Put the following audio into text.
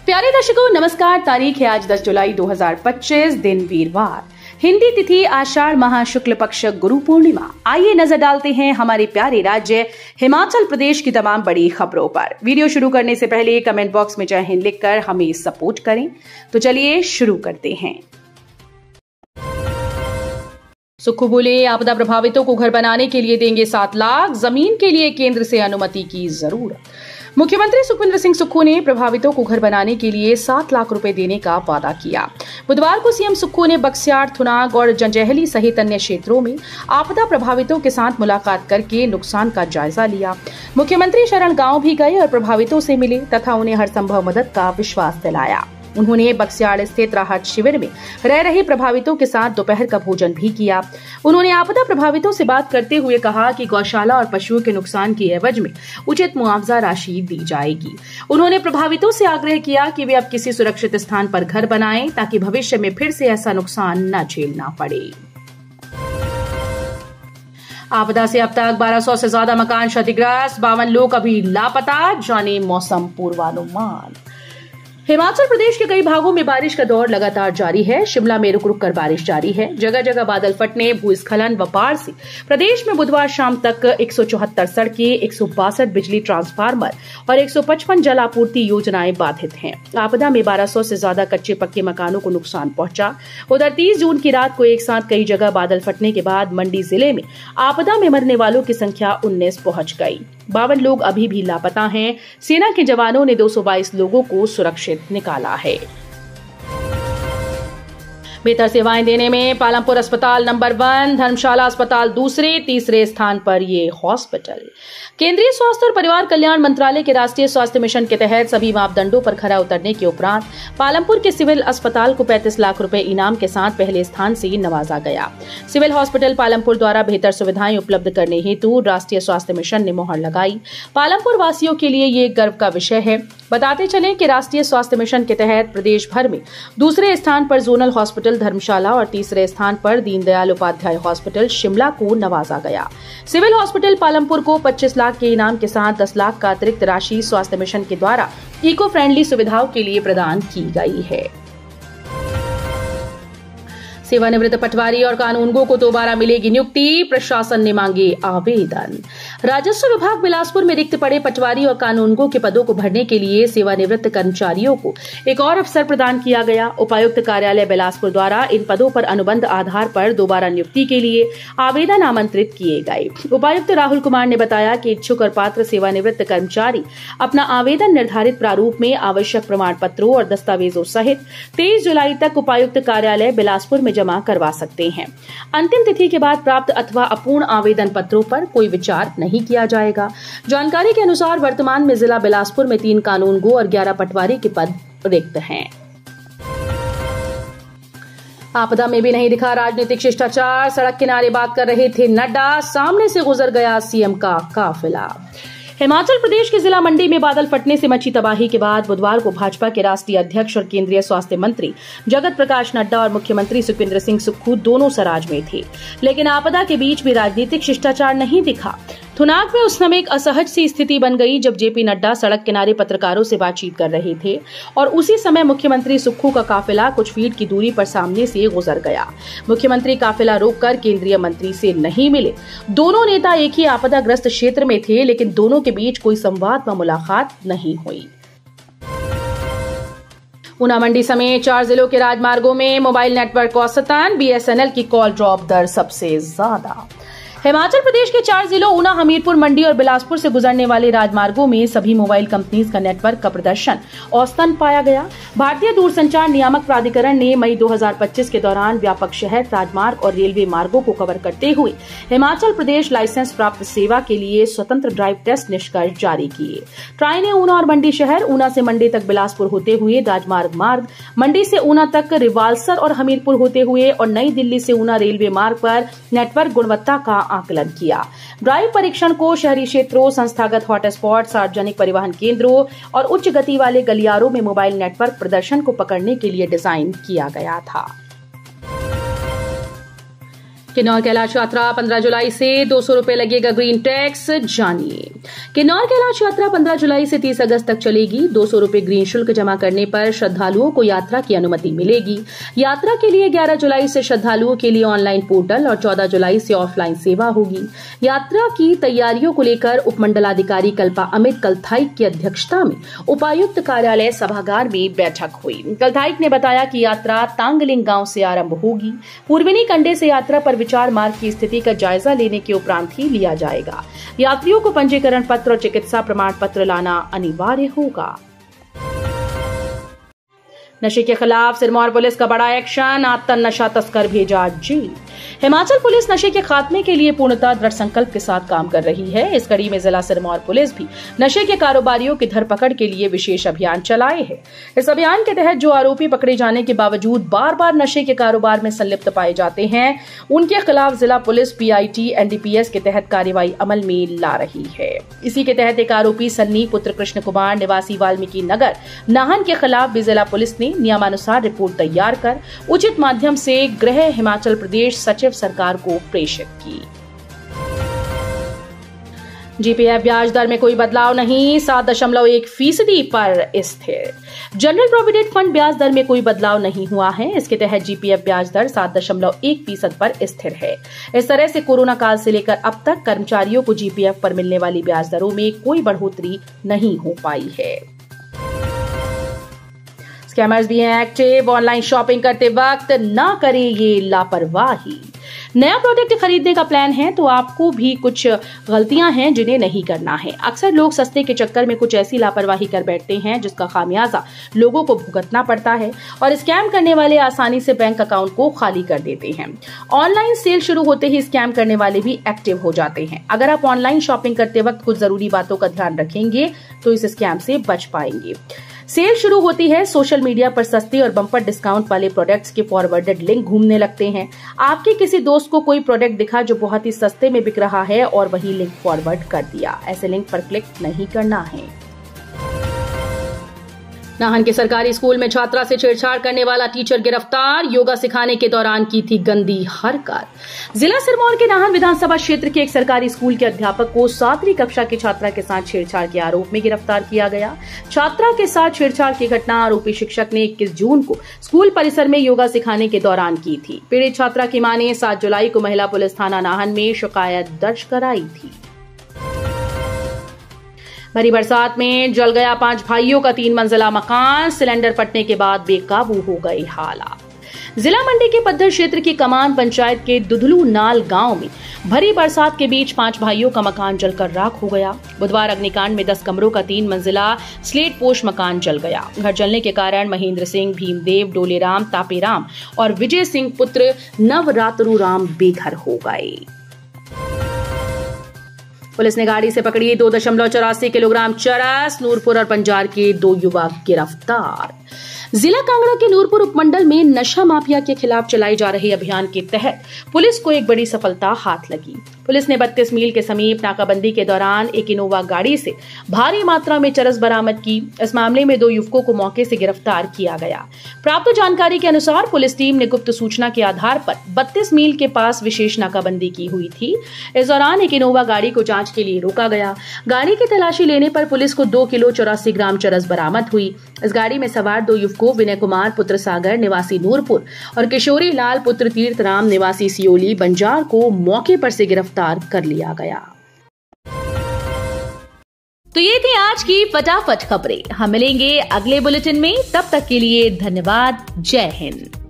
प्यारे दर्शकों नमस्कार। तारीख है आज 10 जुलाई 2025, दिन वीरवार, हिंदी तिथि आषाढ़ माह शुक्ल पक्ष गुरु पूर्णिमा। आइए नजर डालते हैं हमारे प्यारे राज्य हिमाचल प्रदेश की तमाम बड़ी खबरों पर। वीडियो शुरू करने से पहले कमेंट बॉक्स में जय हिंद लिखकर हमें सपोर्ट करें। तो चलिए शुरू करते हैं। सुक्खू बोले, आपदा प्रभावितों को घर बनाने के लिए देंगे 7 लाख, जमीन के लिए केंद्र से अनुमति की जरूरत। मुख्यमंत्री सुखविंदर सिंह सुक्खू ने प्रभावितों को घर बनाने के लिए 7 लाख रुपए देने का वादा किया। बुधवार को सीएम सुक्खू ने बक्सियाड़, थुनाग और जंजैहली सहित अन्य क्षेत्रों में आपदा प्रभावितों के साथ मुलाकात करके नुकसान का जायजा लिया। मुख्यमंत्री शरण गांव भी गए और प्रभावितों से मिले तथा उन्हें हर संभव मदद का विश्वास दिलाया। उन्होंने बक्सियाड़ स्थित राहत शिविर में रह रहे प्रभावितों के साथ दोपहर का भोजन भी किया। उन्होंने आपदा प्रभावितों से बात करते हुए कहा कि गौशाला और पशुओं के नुकसान की एवज में उचित मुआवजा राशि दी जाएगी। उन्होंने प्रभावितों से आग्रह किया कि वे अब किसी सुरक्षित स्थान पर घर बनाएं ताकि भविष्य में फिर से ऐसा नुकसान न झेलना पड़े। आपदा से अब तक 1200 से ज्यादा मकान क्षतिग्रस्त, 52 लोग अभी लापता। जाने मौसम पूर्वानुमान। हिमाचल प्रदेश के कई भागों में बारिश का दौर लगातार जारी है। शिमला में रुक रुक कर बारिश जारी है। जगह जगह बादल फटने, भूस्खलन व बाढ़ से प्रदेश में बुधवार शाम तक 174 सड़कें, 162 बिजली ट्रांसफार्मर और 155 जल आपूर्ति योजनाएं बाधित हैं। आपदा में 1200 से ज्यादा कच्चे पक्के मकानों को नुकसान पहुंचा। उधर 30 जून की रात को एक साथ कई जगह बादल फटने के बाद मंडी जिले में आपदा में मरने वालों की संख्या 19 पहुंच गई। 52 लोग अभी भी लापता हैं। सेना के जवानों ने 222 लोगों को सुरक्षित निकाला है। बेहतर सेवाएं देने में पालमपुर अस्पताल नंबर 1, धर्मशाला अस्पताल दूसरे, तीसरे स्थान पर ये हॉस्पिटल। केंद्रीय स्वास्थ्य और परिवार कल्याण मंत्रालय के राष्ट्रीय स्वास्थ्य मिशन के तहत सभी मापदंडों पर खरा उतरने के उपरांत पालमपुर के सिविल अस्पताल को 35 लाख रुपए इनाम के साथ पहले स्थान से नवाजा गया। सिविल हॉस्पिटल पालमपुर द्वारा बेहतर सुविधाएं उपलब्ध करने हेतु राष्ट्रीय स्वास्थ्य मिशन ने मोहर लगाई। पालमपुर वासियों के लिए ये गर्व का विषय है। बताते चलें कि राष्ट्रीय स्वास्थ्य मिशन के तहत प्रदेश भर में दूसरे स्थान पर जोनल हॉस्पिटल धर्मशाला और तीसरे स्थान पर दीनदयाल उपाध्याय हॉस्पिटल शिमला को नवाजा गया। सिविल हॉस्पिटल पालमपुर को 25 लाख के इनाम के साथ 10 लाख का अतिरिक्त राशि स्वास्थ्य मिशन के द्वारा इको फ्रेंडली सुविधाओं के लिए प्रदान की गई है। सेवानिवृत्त पटवारी और कानूनगो को दोबारा मिलेगी नियुक्ति, प्रशासन ने मांगे आवेदन। राजस्व विभाग बिलासपुर में रिक्त पड़े पटवारी और कानूनगो के पदों को भरने के लिए सेवानिवृत्त कर्मचारियों को एक और अवसर प्रदान किया गया। उपायुक्त कार्यालय बिलासपुर द्वारा इन पदों पर अनुबंध आधार पर दोबारा नियुक्ति के लिए आवेदन आमंत्रित किए गए। उपायुक्त राहुल कुमार ने बताया कि इच्छुक और पात्र सेवानिवृत्त कर्मचारी अपना आवेदन निर्धारित प्रारूप में आवश्यक प्रमाण पत्रों और दस्तावेजों सहित 23 जुलाई तक उपायुक्त कार्यालय बिलासपुर में जमा करवा सकते हैं। अंतिम तिथि के बाद प्राप्त अथवा अपूर्ण आवेदन पत्रों पर कोई विचार नहीं किया जाएगा। जानकारी के अनुसार वर्तमान में जिला बिलासपुर में 3 कानूनगो और 11 पटवारी के पद रिक्त हैं। आपदा में भी नहीं दिखा राजनीतिक शिष्टाचार, सड़क किनारे बात कर रहे थे नड्डा, सामने से गुजर गया सीएम का काफिला। हिमाचल प्रदेश के जिला मंडी में बादल फटने से मची तबाही के बाद बुधवार को भाजपा के राष्ट्रीय अध्यक्ष और केंद्रीय स्वास्थ्य मंत्री जगत प्रकाश नड्डा और मुख्यमंत्री सुखविंदर सिंह सुक्खू दोनों सराज में थे, लेकिन आपदा के बीच भी राजनीतिक शिष्टाचार नहीं दिखा। थुनाग में उस समय एक असहज सी स्थिति बन गई जब जेपी नड्डा सड़क किनारे पत्रकारों से बातचीत कर रहे थे और उसी समय मुख्यमंत्री सुक्खू का काफिला कुछ फीट की दूरी पर सामने से गुजर गया। मुख्यमंत्री काफिला रोककर केंद्रीय मंत्री से नहीं मिले। दोनों नेता एक ही आपदाग्रस्त क्षेत्र में थे, लेकिन दोनों के बीच कोई संवाद व मुलाकात नहीं हुई। ऊना मंडी समेत 4 जिलों के राजमार्गों में मोबाइल नेटवर्क औसतन, बीएसएनएल की कॉल ड्रॉप दर सबसे ज्यादा। हिमाचल प्रदेश के 4 जिलों ऊना, हमीरपुर, मंडी और बिलासपुर से गुजरने वाले राजमार्गों में सभी मोबाइल कंपनीज का नेटवर्क का प्रदर्शन औसतन पाया गया। भारतीय दूरसंचार नियामक प्राधिकरण ने मई 2025 के दौरान व्यापक शहर राजमार्ग और रेलवे मार्गों को कवर करते हुए हिमाचल प्रदेश लाइसेंस प्राप्त सेवा के लिए स्वतंत्र ड्राइव टेस्ट निष्कर्ष जारी किए। ट्राई ने ऊना और मंडी शहर, ऊना से मंडी तक बिलासपुर होते हुए राजमार्ग मार्ग, मंडी से ऊना तक रिवाल्सर और हमीरपुर होते हुए और नई दिल्ली से ऊना रेलवे मार्ग पर नेटवर्क गुणवत्ता का आकलन किया। ड्राइव परीक्षण को शहरी क्षेत्रों, संस्थागत हॉटस्पॉट, सार्वजनिक परिवहन केंद्रों और उच्च गति वाले गलियारों में मोबाइल नेटवर्क प्रदर्शन को पकड़ने के लिए डिजाइन किया गया था। किन्नौर कैलाश यात्रा 15 जुलाई से 200 रुपए लगेगा ग्रीन टैक्स। जानिए, किन्नौर कैलाश यात्रा 15 जुलाई से 30 अगस्त तक चलेगी। 200 रुपए ग्रीन शुल्क जमा करने पर श्रद्धालुओं को यात्रा की अनुमति मिलेगी। यात्रा के लिए 11 जुलाई से श्रद्धालुओं के लिए ऑनलाइन पोर्टल और 14 जुलाई से ऑफलाइन सेवा होगी। यात्रा की तैयारियों को लेकर उपमंडलाधिकारी कल्पा अमित कलथाइक की अध्यक्षता में उपायुक्त कार्यालय सभागार में बैठक हुई। कलथाइक ने बताया कि यात्रा तांगलिंग गांव से आरंभ होगी। पूर्वनी कंडे से यात्रा पर विचार मार्ग की स्थिति का जायजा लेने के उपरांत ही लिया जाएगा। यात्रियों को पंजीकरण पत्र और चिकित्सा प्रमाण पत्र लाना अनिवार्य होगा। नशे के खिलाफ सिरमौर पुलिस का बड़ा एक्शन, आतन नशा तस्कर भेजा जेल। हिमाचल पुलिस नशे के खात्मे के लिए पूर्णतः दृढ़ संकल्प के साथ काम कर रही है। इस कड़ी में जिला सिरमौर पुलिस भी नशे के कारोबारियों की धरपकड़ के लिए विशेष अभियान चलाए है। इस अभियान के तहत जो आरोपी पकड़े जाने के बावजूद बार बार नशे के कारोबार में संलिप्त पाए जाते हैं, उनके खिलाफ जिला पुलिस पीआईटी एनडीपीएस के तहत कार्रवाई अमल में ला रही है। इसी के तहत एक आरोपी सन्नी पुत्र कृष्ण कुमार निवासी वाल्मीकि नगर नाहन के खिलाफ भी जिला पुलिस ने नियमानुसार रिपोर्ट तैयार कर उचित माध्यम से गृह हिमाचल प्रदेश सचिव सरकार को प्रेषित की। जीपीएफ ब्याज दर में कोई बदलाव नहीं, 7.1% पर स्थिर। जनरल प्रोविडेंट फंड ब्याज दर में कोई बदलाव नहीं हुआ है। इसके तहत जीपीएफ ब्याज दर 7.1% पर स्थिर है। इस तरह से कोरोना काल से लेकर अब तक कर्मचारियों को जीपीएफ पर मिलने वाली ब्याज दरों में कोई बढ़ोतरी नहीं हो पाई है। स्कैमर्स भी हैं एक्टिव, ऑनलाइन शॉपिंग करते वक्त ना करें ये लापरवाही। नया प्रोडक्ट खरीदने का प्लान है तो आपको भी कुछ गलतियां हैं जिन्हें नहीं करना है। अक्सर लोग सस्ते के चक्कर में कुछ ऐसी लापरवाही कर बैठते हैं जिसका खामियाजा लोगों को भुगतना पड़ता है और स्कैम करने वाले आसानी से बैंक अकाउंट को खाली कर देते हैं। ऑनलाइन सेल शुरू होते ही स्कैम करने वाले भी एक्टिव हो जाते हैं। अगर आप ऑनलाइन शॉपिंग करते वक्त कुछ जरूरी बातों का ध्यान रखेंगे तो इस स्कैम से बच पाएंगे। सेल शुरू होती है, सोशल मीडिया पर सस्ते और बम्पर डिस्काउंट वाले प्रोडक्ट्स के फॉरवर्डेड लिंक घूमने लगते हैं। आपके किसी दोस्त को कोई प्रोडक्ट दिखा जो बहुत ही सस्ते में बिक रहा है और वही लिंक फॉरवर्ड कर दिया। ऐसे लिंक पर क्लिक नहीं करना है। नाहन के सरकारी स्कूल में छात्रा से छेड़छाड़ करने वाला टीचर गिरफ्तार, योगा सिखाने के दौरान की थी गंदी हरकत। जिला सिरमौर के नाहन विधानसभा क्षेत्र के एक सरकारी स्कूल के अध्यापक को 7वीं कक्षा की छात्रा के साथ छेड़छाड़ के आरोप में गिरफ्तार किया गया। छात्रा के साथ छेड़छाड़ की घटना आरोपी शिक्षक ने 21 जून को स्कूल परिसर में योगा सिखाने के दौरान की थी। पीड़ित छात्रा की मां ने 7 जुलाई को महिला पुलिस थाना नाहन में शिकायत दर्ज कराई थी। भरी बरसात में जल गया 5 भाइयों का 3 मंजिला मकान, सिलेंडर फटने के बाद बेकाबू हो गए हालात। जिला मंडी के पद्धर क्षेत्र की कमान पंचायत के दुधलू नाल गांव में भरी बरसात के बीच 5 भाइयों का मकान जलकर राख हो गया। बुधवार अग्निकांड में 10 कमरों का 3 मंजिला स्लेट पोश मकान जल गया। घर जलने के कारण महेंद्र सिंह, भीमदेव, डोलेराम, तापेराम और विजय सिंह पुत्र नवरात्रु राम बेघर हो गए। पुलिस ने गाड़ी से पकड़ी 2.84 किलोग्राम चरस, नूरपुर और पंजार के 2 युवक गिरफ्तार। जिला कांगड़ा के नूरपुर उपमंडल में नशा माफिया के खिलाफ चलाई जा रही अभियान के तहत पुलिस को एक बड़ी सफलता हाथ लगी। पुलिस ने 32 मील के समीप नाकाबंदी के दौरान एक इनोवा गाड़ी से भारी मात्रा में चरस बरामद की। इस मामले में 2 युवकों को मौके से गिरफ्तार किया गया। प्राप्त जानकारी के अनुसार पुलिस टीम ने गुप्त सूचना के आधार पर 32 मील के पास विशेष नाकाबंदी की हुई थी। इस दौरान एक इनोवा गाड़ी को जांच के लिए रोका गया। गाड़ी की तलाशी लेने पर पुलिस को 2 किलो 84 ग्राम चरस बरामद हुई। इस गाड़ी में सवार 2 युवकों विनय कुमार पुत्र सागर निवासी नूरपुर और किशोरी लाल पुत्र तीर्थराम निवासी सियोली बंजार को मौके पर से गिरफ्तार कर लिया गया। तो ये थी आज की फटाफट खबरें। हम मिलेंगे अगले बुलेटिन में, तब तक के लिए धन्यवाद। जय हिंद।